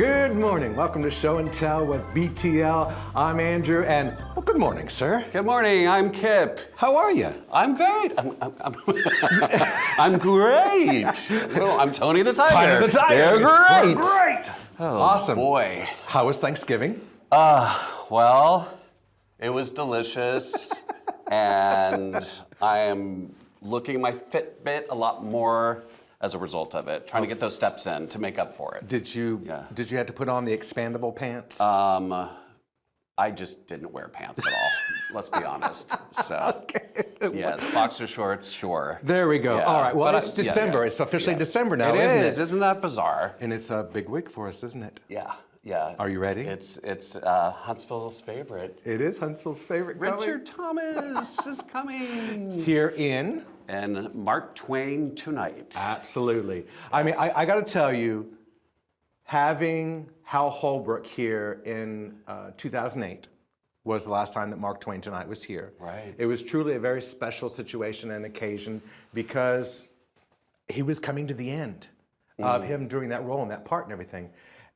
Good morning. Welcome to Show and Tell with BTL. I'm Andrew, and well, good morning, sir. Good morning. I'm Kip. How are you? I'm great. I'm great. Well, I'm Tony the Tiger. Tony the Tiger. They're great. We're great. Oh, awesome. Boy. How was Thanksgiving? Well, it was delicious, and I am looking at my Fitbit a lot more as a result of it, trying to get those steps in to make up for it. Did you have to put on the expandable pants? I just didn't wear pants at all. Let's be honest. So, okay. yes, boxer shorts, sure. There we go. Yeah. All right. Well, But it's December. It's officially December now, It isn't is. it? Isn't that bizarre? And it's a big week for us, isn't it? Yeah. Yeah. Are you ready? It's Huntsville's favorite. It is Huntsville's favorite. Richard Thomas is coming. Here in? And Mark Twain tonight. Absolutely. I mean, I got to tell you, having Hal Holbrook here in 2008 was the last time that Mark Twain Tonight was here. Right. It was truly a very special situation and occasion because he was coming to the end of him doing that role and that part and everything.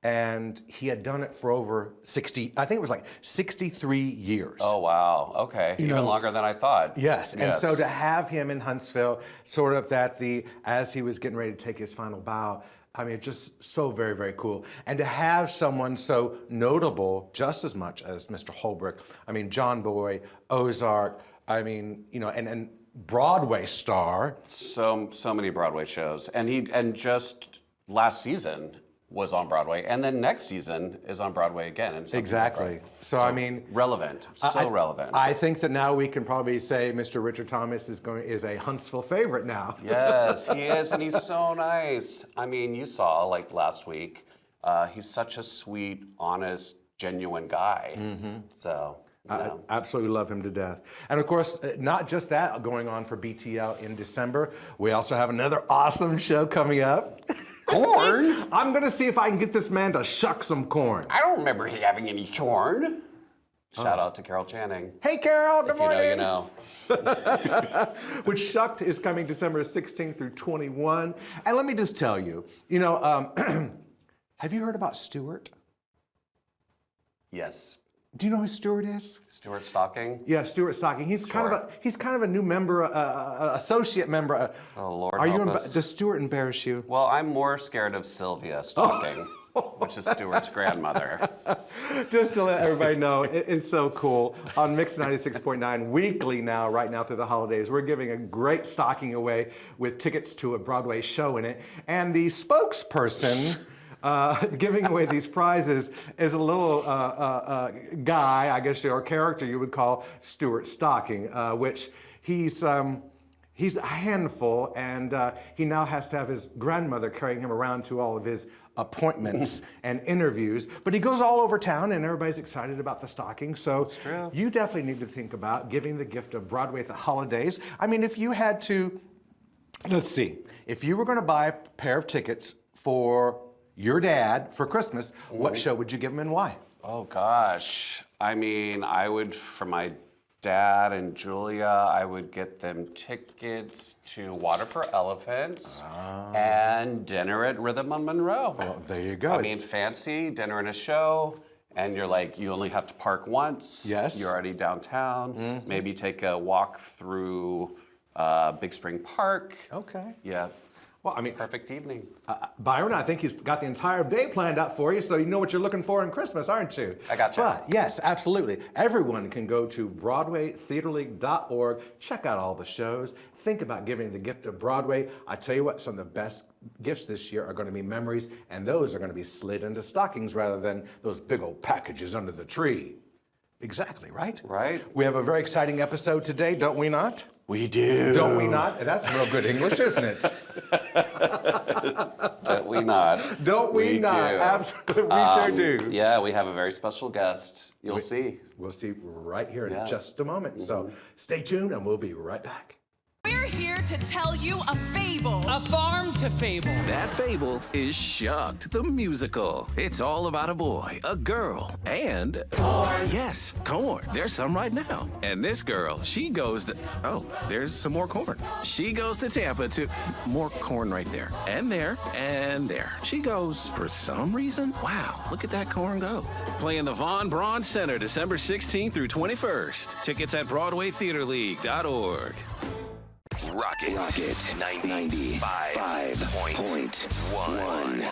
And he had done it for over 63 years. Oh, wow. Okay. Even longer than I thought. Yes. And so to have him in Huntsville, sort of as he was getting ready to take his final bow, I mean, it's just so very, very cool. And to have someone so notable, just as much as Mr. Holbrook, I mean, John Boy, Ozark, I mean, and Broadway star. So many Broadway shows. And just last season was on Broadway, and then next season is on Broadway again. And exactly. So I mean, relevant. Relevant. I think that now we can probably say Mr. Richard Thomas is a Huntsville favorite now. Yes, he is, and he's so nice. I mean, you saw like last week. He's such a sweet, honest, genuine guy. Mm-hmm. So. I absolutely love him to death. And of course, not just that going on for BTL in December, we also have another awesome show coming up. Corn? I'm going to see if I can get this man to shuck some corn. I don't remember having any corn. Shout out to Carol Channing. Hey, Carol, good morning. You know, you know. Which Shucked is coming December 16th through 21. And let me just tell you, have you heard about Stuart? Yes. Do you know who Stuart is? Stuart Stocking? Yeah, Stuart Stocking. He's kind of a new member, associate member. Oh Lord, Does Stuart embarrass you? Well, I'm more scared of Sylvia Stocking, which is Stuart's grandmother. Just to let everybody know, it's so cool. On Mix 96.9 weekly now, right now through the holidays, we're giving a great stocking away with tickets to a Broadway show in it, and the spokesperson. Giving away these prizes is a little guy, I guess, or character you would call Stuart Stocking, which he's a handful, and he now has to have his grandmother carrying him around to all of his appointments and interviews. But he goes all over town, and everybody's excited about the stocking. So you definitely need to think about giving the gift of Broadway at the holidays. I mean, if you had to, let's see, if you were going to buy a pair of tickets for your dad for Christmas, what show would you give him and why? Oh gosh. I mean, I would, for my dad and Julia, I would get them tickets to Water for Elephants and dinner at Rhythm on Monroe. Well, there you go. I mean, fancy, dinner and a show, and you're like, you only have to park once. Yes. You're already downtown. Mm-hmm. Maybe take a walk through Big Spring Park. Okay. Yeah. Well, I mean, perfect evening. Byron, I think he's got the entire day planned out for you, so you know what you're looking for in Christmas, aren't you? I got you. But yes, absolutely. Everyone can go to BroadwayTheaterLeague.org, check out all the shows, think about giving the gift of Broadway. I tell you what, some of the best gifts this year are going to be memories, and those are going to be slid into stockings rather than those big old packages under the tree. Exactly, right? Right. We have a very exciting episode today, don't we not? We do. Don't we not? That's real good English, isn't it? Don't we not? Don't we not? Do. Absolutely, we sure do. Yeah, we have a very special guest. You'll see. We'll see right here in just a moment. So stay tuned and we'll be right back. We're here to tell you a fable. A farm to fable. That fable is Shucked, the musical. It's all about a boy, a girl, and corn. Yes, corn. There's some right now. And this girl, she goes to, oh, there's some more corn. She goes to Tampa to, more corn right there. And there, and there. She goes for some reason. Wow, look at that corn go. Playing the Von Braun Center December 16th through 21st. Tickets at BroadwayTheaterLeague.org. Rocket 95.1.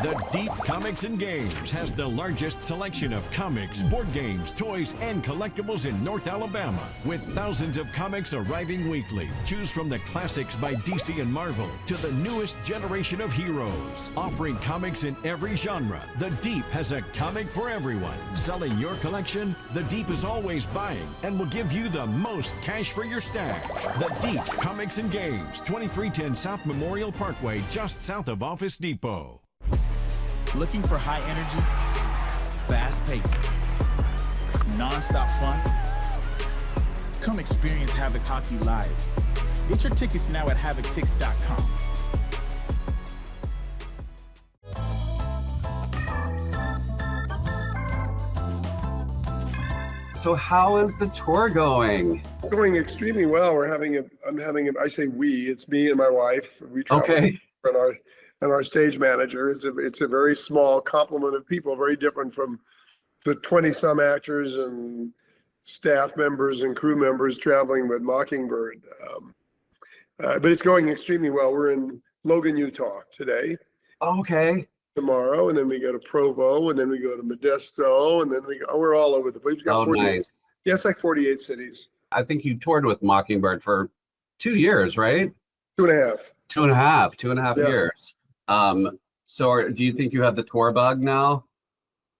The Deep Comics and Games has the largest selection of comics, board games, toys, and collectibles in North Alabama. With thousands of comics arriving weekly, choose from the classics by DC and Marvel to the newest generation of heroes. Offering comics in every genre, The Deep has a comic for everyone. Selling your collection, The Deep is always buying and will give you the most cash for your stash. The Deep Comics and Games, 2310 South Memorial Parkway, just south of Office Depot. Looking for high energy, fast-paced, non-stop fun? Come experience Havoc Hockey live. Get your tickets now at HavocTix.com. So how is the tour going? Going extremely well. I say we, it's me and my wife. We travel and our stage manager. It's a very small complement of people, very different from the 20-some actors and staff members and crew members traveling with Mockingbird. But it's going extremely well. We're in Logan, Utah today. Okay. Tomorrow, and then we go to Provo, and then we go to Modesto, and then we're all over the place. We've got 48, nice. Yeah, it's like 48 cities. I think you toured with Mockingbird for 2 years, right? 2.5. 2.5 Yeah. years. So do you think you have the tour bug now?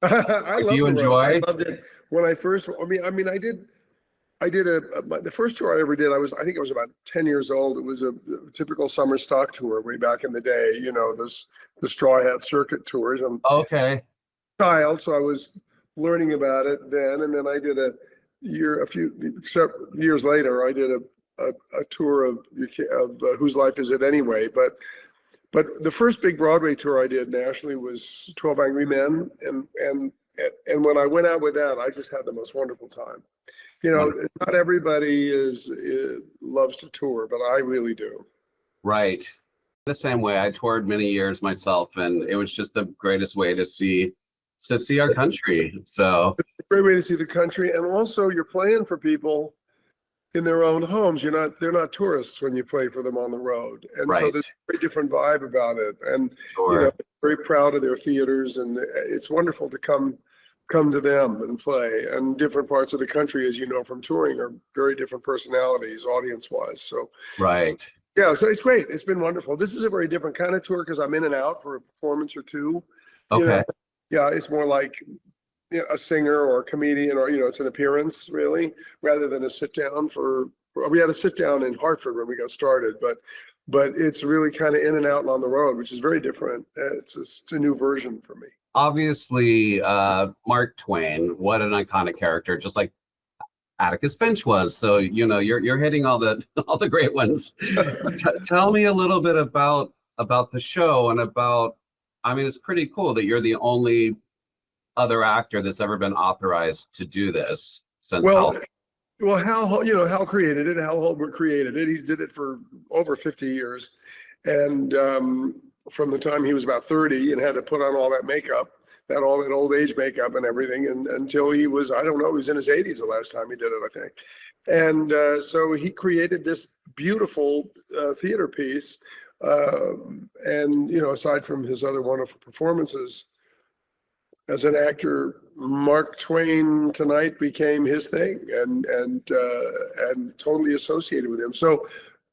I Do you enjoy? I loved it when I first. I mean, I did the first tour I ever did. I think I was about 10 years old. It was a typical summer stock tour way back in the day. You know, the Straw Hat Circuit tours. I'm Okay. child, so I was learning about it then. And then I did a few years later, I did a tour of Whose Life Is It Anyway? But the first big Broadway tour I did nationally was 12 Angry Men, and when I went out with that, I just had the most wonderful time. You know, not everybody loves to tour, but I really do. Right. The same way. I toured many years myself, and it was just the greatest way to see our country. So It's a great way to see the country, and also you're playing for people in their own homes. They're not tourists when you play for them on the road, and so Right. there's a very different vibe about it. And Sure. you know, very proud of their theaters, and it's wonderful to come to them and play. And different parts of the country, as you know from touring, are very different personalities, audience-wise. So right. yeah, so it's great. It's been wonderful. This is a very different kind of tour because I'm in and out for a performance or two. You Okay. know, yeah, it's more like a singer or a comedian, or it's an appearance really, rather than a sit down we had a sit down in Hartford when we got started, but it's really kind of in and out and on the road, which is very different. It's a new version for me. Obviously, Mark Twain, what an iconic character, just like Atticus Finch was. So, you're hitting all the great ones. Tell me a little bit about the show and it's pretty cool that you're the only other actor that's ever been authorized to do this since Hal created it. Hal Holbrook created it. He did it for over 50 years. And from the time he was about 30 and had to put on all that makeup, all that old age makeup and everything, and until he was, I don't know, he was in his 80s the last time he did it, I think. And so he created this beautiful theater piece. And, aside from his other wonderful performances, as an actor, Mark Twain tonight became his thing, and totally associated with him. So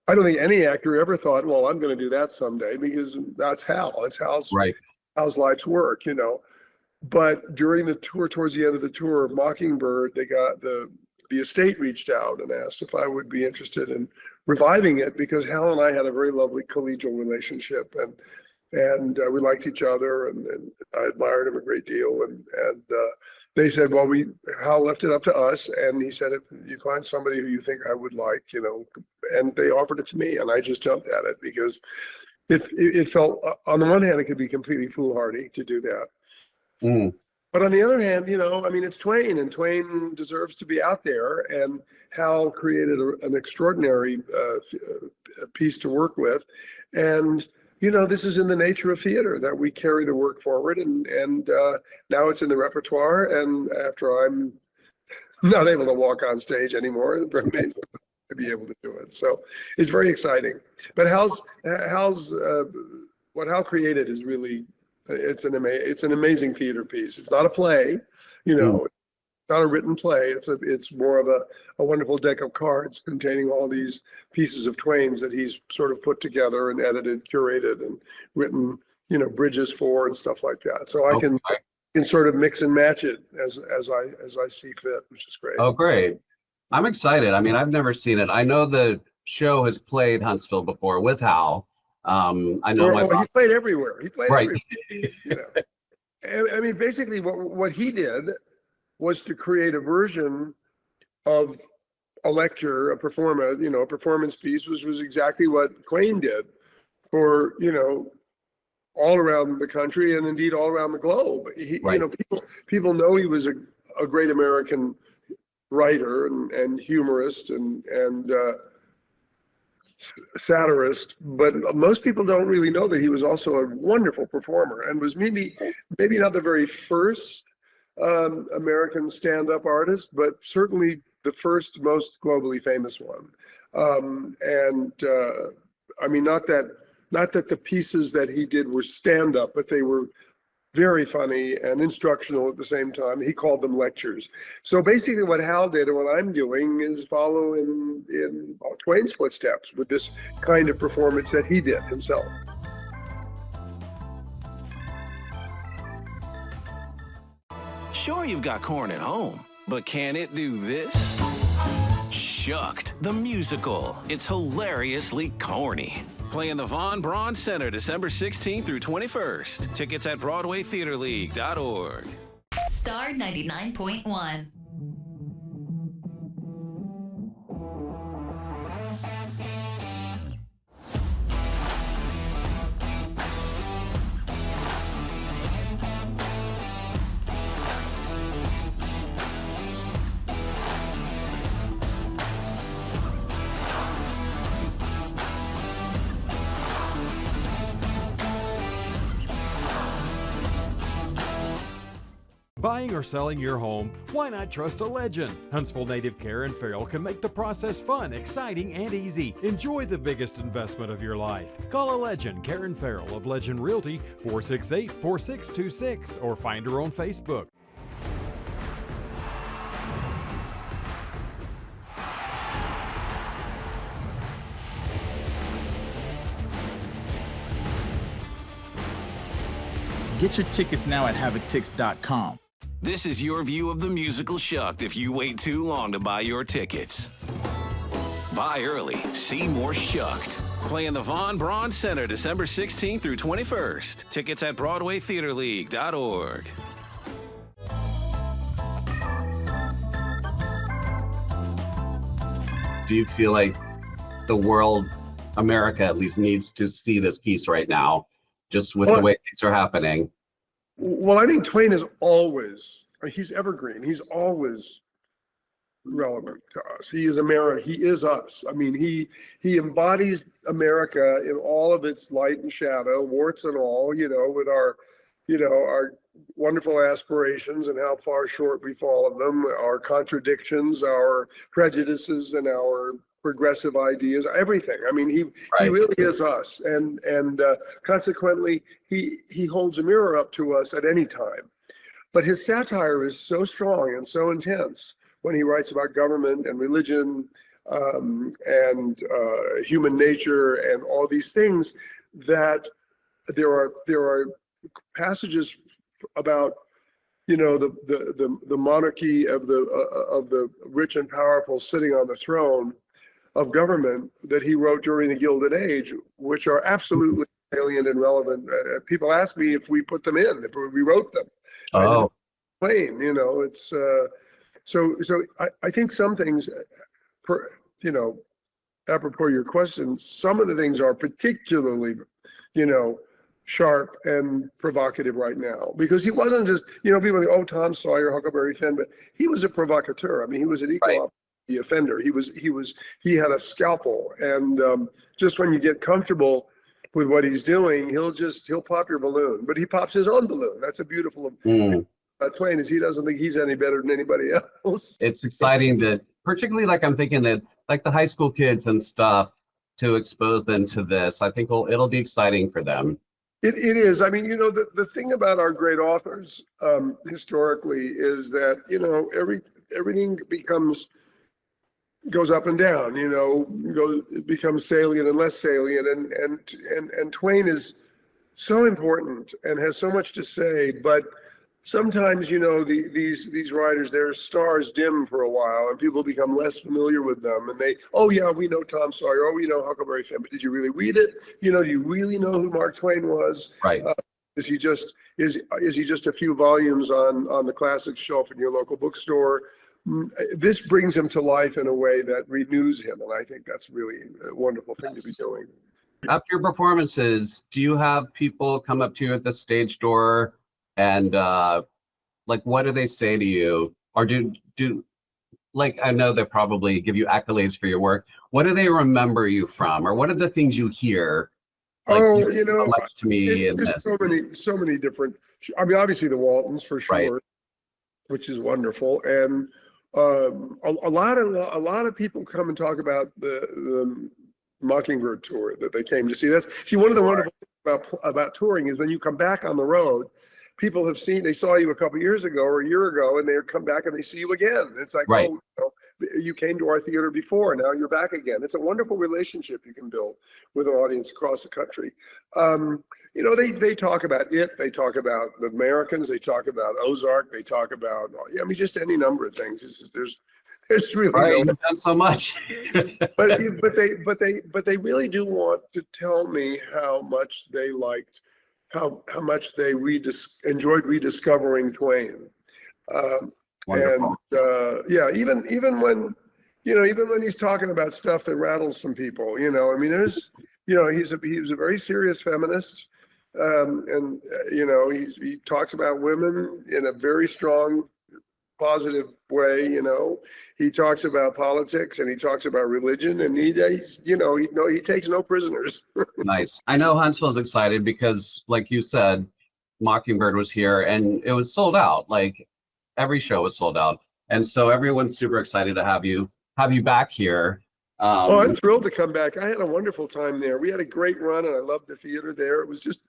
I don't think any actor ever thought, well, I'm going to do that someday, because that's Hal. It's Hal's. Right. how's life's work, you know. But during the tour, towards the end of the tour, Mockingbird, they got the estate reached out and asked if I would be interested in reviving it, because Hal and I had a very lovely collegial relationship, and we liked each other, and I admired him a great deal. And they said, well, Hal left it up to us, and he said, if you find somebody who you think I would like, you know, and they offered it to me, and I just jumped at it because it felt, on the one hand, it could be completely foolhardy to do that. Mm. But on the other hand, you know, I mean, it's Twain, and Twain deserves to be out there. And Hal created an extraordinary piece to work with. And, you know, this is in the nature of theater, that we carry the work forward. And now it's in the repertoire. And after I'm not able to walk on stage anymore, it's amazing to be able to do it. So it's very exciting. But what Hal created is really, it's an amazing theater piece. It's not a play, you know, it's not a written play. It's more of a wonderful deck of cards containing all these pieces of Twain's that he's sort of put together and edited, curated, and written, you know, bridges for and stuff like that. So I can sort of mix and match it as I see fit, which is great. Oh, great. I'm excited. I mean, I've never seen it. I know the show has played Huntsville before with Hal. I know he played everywhere. He played right. everywhere. You know, I mean, basically, what he did was to create a version of a lecture, a performance piece, was exactly what Twain did for, you know, all around the country and indeed all around the globe. You know, people know he was a great American writer and humorist and satirist, but most people don't really know that he was also a wonderful performer and was maybe not the very first American stand-up artist, but certainly the first most globally famous one. I mean, not that the pieces that he did were stand-up, but they were very funny and instructional at the same time. He called them lectures. So basically what Hal did and what I'm doing is follow in Twain's footsteps with this kind of performance that he did himself. Sure, you've got corn at home, but can it do this? Shucked, the musical. It's hilariously corny. Playing the Von Braun Center December 16th through 21st. Tickets at BroadwayTheaterLeague.org. Star 99.1. Buying or selling your home, why not trust a legend? Huntsville native Karen Farrell can make the process fun, exciting, and easy. Enjoy the biggest investment of your life. Call a legend, Karen Farrell of Legend Realty, 468-4626, or find her on Facebook. Get your tickets now at HavoCTix.com. This is your view of the musical Shucked if you wait too long to buy your tickets. Buy early, see more Shucked. Playing the Von Braun Center December 16th through 21st. Tickets at BroadwayTheaterLeague.org. Do you feel like the world, America at least, needs to see this piece right now, just with the way things are happening? Well, I think Twain is he's evergreen. He's always relevant to us. He is America. He is us. I mean, he embodies America in all of its light and shadow, warts and all, you know, with our wonderful aspirations and how far short we fall of them, our contradictions, our prejudices, and our progressive ideas, everything. I mean, he really is us, and consequently, he holds a mirror up to us at any time. But his satire is so strong and so intense when he writes about government and religion and human nature and all these things, that there are passages about, the monarchy of the rich and powerful sitting on the throne of government that he wrote during the Gilded Age, which are absolutely salient and relevant. People ask me if we put them in, if we wrote them. Oh, Plain, it's so I think some things, apropos your question, some of the things are particularly, sharp and provocative right now, because he wasn't just, people think, oh, Tom Sawyer, Huckleberry Finn, but he was a provocateur. I mean, he was an equal opportunity offender. He had a scalpel, and just when you get comfortable with what he's doing, he'll pop your balloon, but he pops his own balloon. That's a beautiful Twain, is he doesn't think he's any better than anybody else. it's exciting that, particularly like I'm thinking that like the high school kids and stuff, to expose them to this, I think it'll be exciting for them. It is. I mean, the thing about our great authors historically is that, everything goes up and down, becomes salient and less salient. And Twain is so important and has so much to say, but sometimes, these writers, their stars dim for a while and people become less familiar with them, and oh yeah, we know Tom Sawyer, oh, we know Huckleberry Finn, but did you really read it? Do you really know who Mark Twain was? Right. Is he just a few volumes on the classics shelf in your local bookstore? This brings him to life in a way that renews him, and I think that's really a wonderful thing to be doing. After your performances, do you have people come up to you at the stage door and what do they say to you? Or do I know they probably give you accolades for your work. What do they remember you from? Or what are the things you hear? So much to me in this. So many different, I mean, obviously the Waltons for sure, right, which is wonderful. And a lot of people come and talk about the Mockingbird tour that they came to see. One of the wonderful things about touring is when you come back on the road, people they saw you a couple years ago or a year ago, and they come back and they see you again. It's like, right, you came to our theater before, now you're back again. It's a wonderful relationship you can build with an audience across the country. They talk about it. They talk about the Americans. They talk about Ozark. They talk about, just any number of things. There's really you've done so much. but they really do want to tell me how much they liked, how much they enjoyed rediscovering Twain. Even when he's talking about stuff that rattles some people, I mean, there's, he was a very serious feminist. He talks about women in a very strong, positive way. He talks about politics and he talks about religion, and he takes no prisoners. Nice. I know Huntsville's excited because, like you said, Mockingbird was here and it was sold out. Like every show was sold out, and so everyone's super excited to have you back here. I'm thrilled to come back. I had a wonderful time there. We had a great run, and I loved the theater there. It was just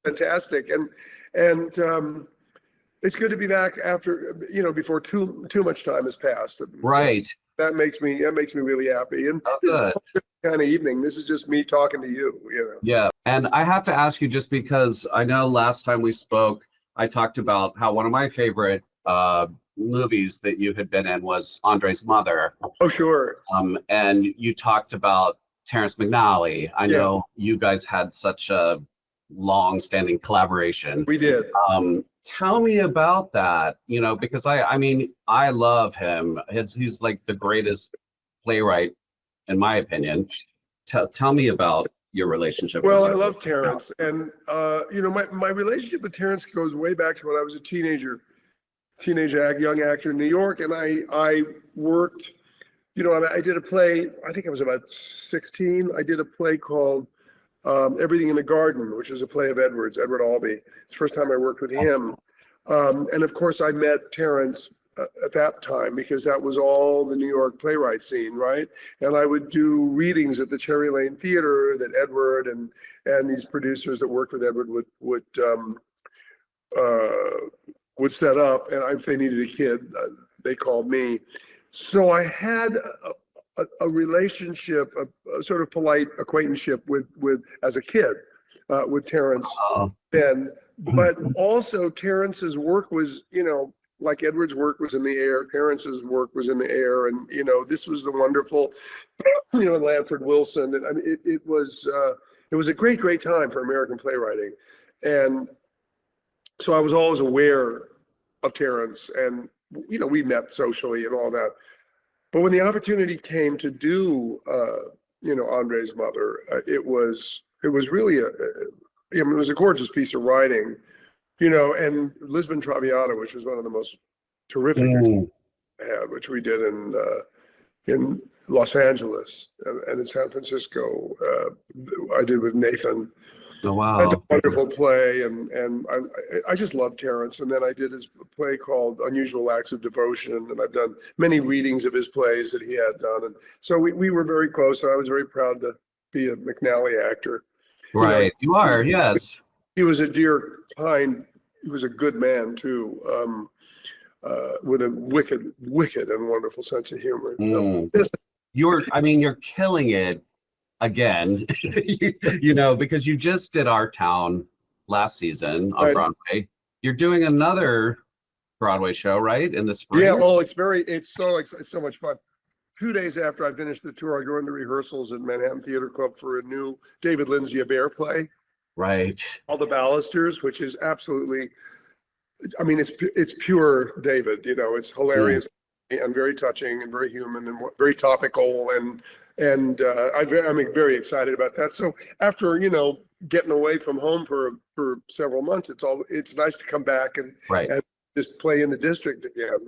fantastic, and it's good to be back after, before too much time has passed. Right. That makes me really happy. And this is kind of evening. This is just me talking to you. Yeah, and I have to ask you, just because I know last time we spoke, I talked about how one of my favorite movies that you had been in was Andre's Mother. Oh, sure. And you talked about Terrence McNally. I know you guys had such a long-standing collaboration. We did. Tell me about that, because I mean, I love him. He's like the greatest playwright, in my opinion. Tell me about your relationship. Well, I love Terrence, and my relationship with Terrence goes way back to when I was a young actor in New York, and I worked. I did a play. I think I was about 16. I did a play called Everything in the Garden, which is a play of Edward Albee. It's the first time I worked with him. And of course I met Terrence at that time, because that was all the New York playwright scene, right? And I would do readings at the Cherry Lane Theater that Edward and these producers that worked with Edward would set up. And if they needed a kid, they called me. So I had a relationship, a sort of polite acquaintanceship with as a kid with Terrence then. But also Terrence's work was, like Edward's work was in the air, Terrence's work was in the air. And, this was the wonderful, Lanford Wilson. And I mean, it was a great, great time for American playwriting. And so I was always aware of Terrence, and, we met socially and all that. But when the opportunity came to do, Andre's Mother, it was really it was a gorgeous piece of writing, and Lisbon Traviata, which was one of the most terrific I had, which we did in Los Angeles and in San Francisco. I did with Nathan. Oh, wow. That's a wonderful play, and I just love Terrence. And then I did his play called Unusual Acts of Devotion, and I've done many readings of his plays that he had done. And so we were very close. I was very proud to be a McNally actor. Right, you are, yes. He was a dear, kind, he was a good man too, with a wicked and wonderful sense of humor. You're killing it again, because you just did Our Town last season on Broadway. You're doing another Broadway show, right, in the spring? Yeah, well, it's so much fun. 2 days after I finished the tour, I go into rehearsals at Manhattan Theater Club for a new David Lindsay Abaire play. Right. All the Ballisters, which is absolutely, it's pure David, it's hilarious and very touching and very human and very topical. And I'm very excited about that. So after, getting away from home for several months, it's nice to come back and just play in the district again,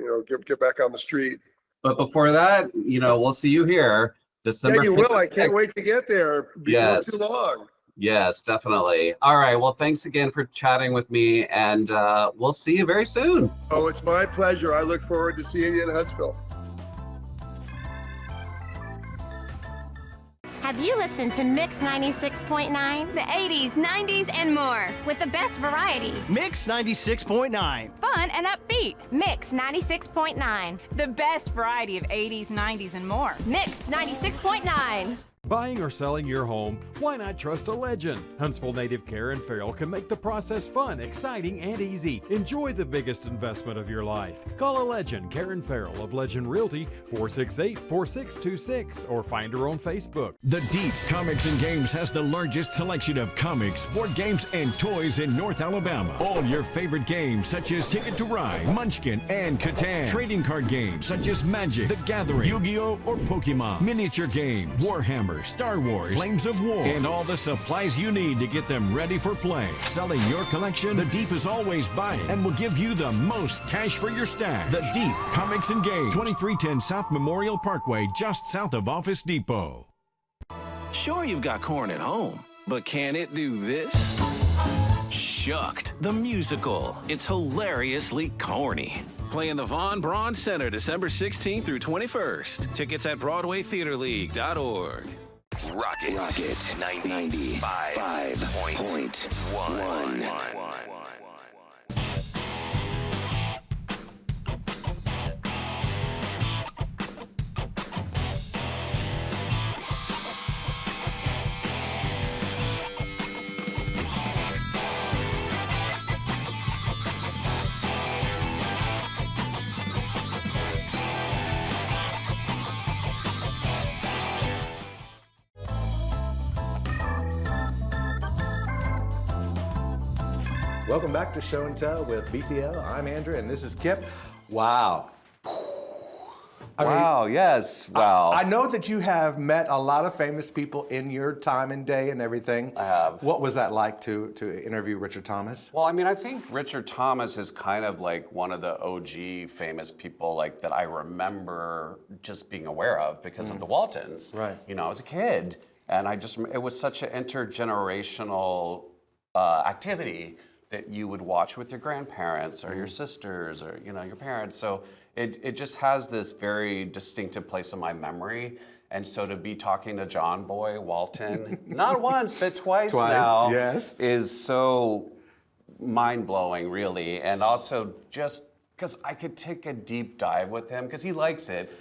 get back on the street. But before that, we'll see you here December. Yeah, you will. I can't wait to get there before too long. Yes, definitely. All right. Well, thanks again for chatting with me, and we'll see you very soon. Oh, it's my pleasure. I look forward to seeing you in Huntsville. Have you listened to Mix 96.9? The 80s, 90s, and more. With the best variety. Mix 96.9. Fun and upbeat. Mix 96.9. The best variety of 80s, 90s, and more. Mix 96.9. Buying or selling your home? Why not trust a legend? Huntsville native Karen Farrell can make the process fun, exciting, and easy. Enjoy the biggest investment of your life. Call a legend, Karen Farrell of Legend Realty, 468-4626, or find her on Facebook. The Deep Comics and Games has the largest selection of comics, board games, and toys in North Alabama. All your favorite games such as Ticket to Ride, Munchkin, and Catan. Trading card games such as Magic, The Gathering, Yu-Gi-Oh! Or Pokemon. Miniature games, Warhammer, Star Wars, Flames of War, and all the supplies you need to get them ready for play. Selling your collection, The Deep is always buying and will give you the most cash for your stash. The Deep Comics and Games, 2310 South Memorial Parkway, just south of Office Depot. Sure, you've got corn at home, but can it do this? Shucked, the musical. It's hilariously corny. Playing the Von Braun Center December 16th through 21st. Tickets at BroadwayTheaterLeague.org. Rocket 95.1. Welcome back to Show and Tell with BTL. I'm Andrew, and this is Kip. Wow. Yes. Wow. I know that you have met a lot of famous people in your time and day and everything. I have. What was that like to interview Richard Thomas? Well, I think Richard Thomas is kind of like one of the OG famous people like that I remember just being aware of because of the Waltons. Right. I was a kid, and it was such an intergenerational activity that you would watch with your grandparents or your sisters or your parents. So it just has this very distinctive place in my memory. And so to be talking to John Boy Walton, not once but twice now, yes, is so mind-blowing, really. And also just because I could take a deep dive with him because he likes it.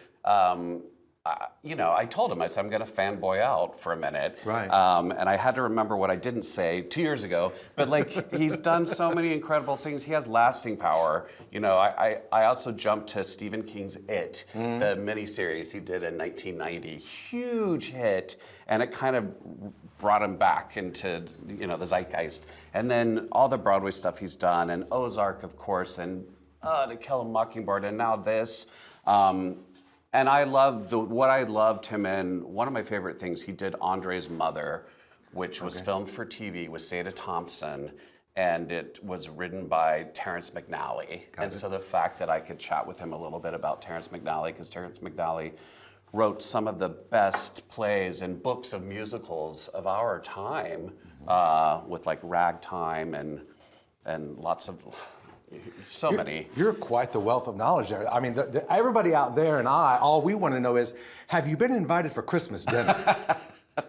I told him, I said, I'm going to fanboy out for a minute. Right. And I had to remember what I didn't say 2 years ago. But like, he's done so many incredible things. He has lasting power. I also jumped to Stephen King's It, the miniseries he did in 1990. Huge hit. And it kind of brought him back into, the zeitgeist. And then all the Broadway stuff he's done, and Ozark, of course, and To Kill a Mockingbird, and now this. And I loved what I loved him in. One of my favorite things, he did Andre's Mother, which was filmed for TV with Seda Thompson, and it was written by Terrence McNally. So the fact that I could chat with him a little bit about Terrence McNally, because Terrence McNally wrote some of the best plays and books of musicals of our time, with like Ragtime and lots of. Many. You're quite the wealth of knowledge there. I mean, everybody out there and all we want to know is, have you been invited for Christmas dinner?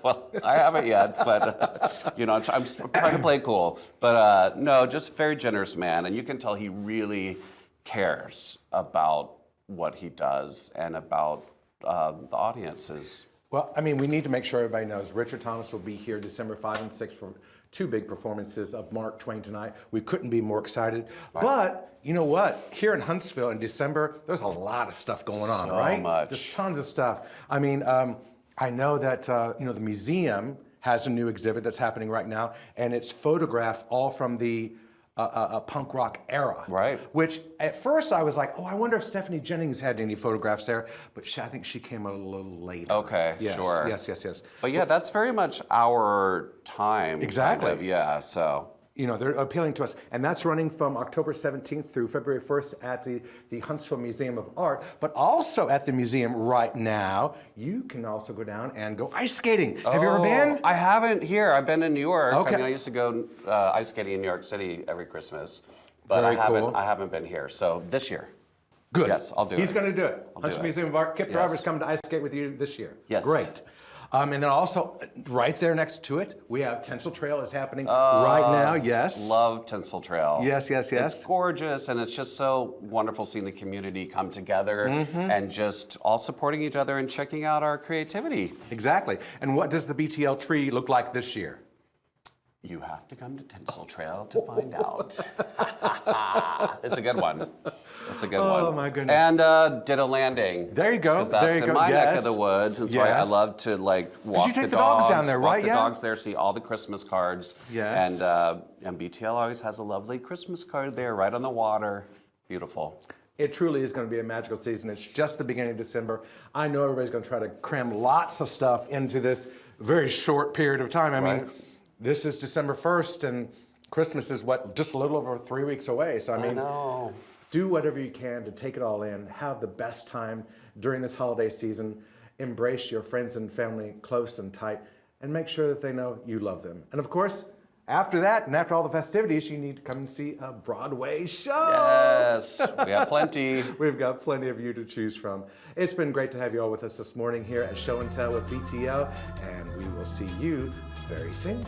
Well, I haven't yet, but I'm trying to play cool. But no, just very generous man, and you can tell he really cares about what he does and about the audiences. Well, I mean, we need to make sure everybody knows Richard Thomas will be here December 5 and 6 for 2 big performances of Mark Twain tonight. We couldn't be more excited. Right. But you know what? Here in Huntsville in December, there's a lot of stuff going on, right? So much. Just tons of stuff. I mean, I know that the museum has a new exhibit that's happening right now, and it's photographed all from the punk rock era. Right. Which at first I was like, I wonder if Stephanie Jennings had any photographs there, but I think she came a little later. Okay, yes, sure. Yes. But yeah, that's very much our time. Exactly. Kind of, yeah, so. They're appealing to us. And that's running from October 17th through February 1st at the Huntsville Museum of Art. But also at the museum right now, you can also go down and go ice skating. Have you ever been? I haven't here. I've been in New York. Okay. I mean, I used to go ice skating in New York City every Christmas. But Very I cool. haven't been here. So this year. Good. Yes, I'll do it. He's going to do it. Huntsville Museum of Art. Kip Driver's coming to ice skate with you this year. Yes. Great. And then also, right there next to it, we have Tinsel Trail is happening right now, yes. Love Tinsel Trail. Yes. It's gorgeous, and it's just so wonderful seeing the community come together and just all supporting each other and checking out our creativity. Exactly. And what does the BTL tree look like this year? You have to come to Tinsel Trail to find out. It's a good one. It's a good one. Oh, my goodness. And Ditto Landing. There you go. Because that's in my neck of the woods. And so I love to walk you take the dogs down there, right? Walk the dogs there, see all the Christmas cards. Yes. And BTL always has a lovely Christmas card there right on the water. Beautiful. It truly is going to be a magical season. It's just the beginning of December. I know everybody's going to try to cram lots of stuff into this very short period of time. I mean, this is December 1st, and Christmas is just a little over 3 weeks away. So I mean, do whatever you can to take it all in. Have the best time during this holiday season. Embrace your friends and family close and tight, and make sure that they know you love them. And of course, after that, and after all the festivities, you need to come and see a Broadway show. Yes, we have plenty. We've got plenty of you to choose from. It's been great to have you all with us this morning here at Show and Tell with BTL, and we will see you very soon.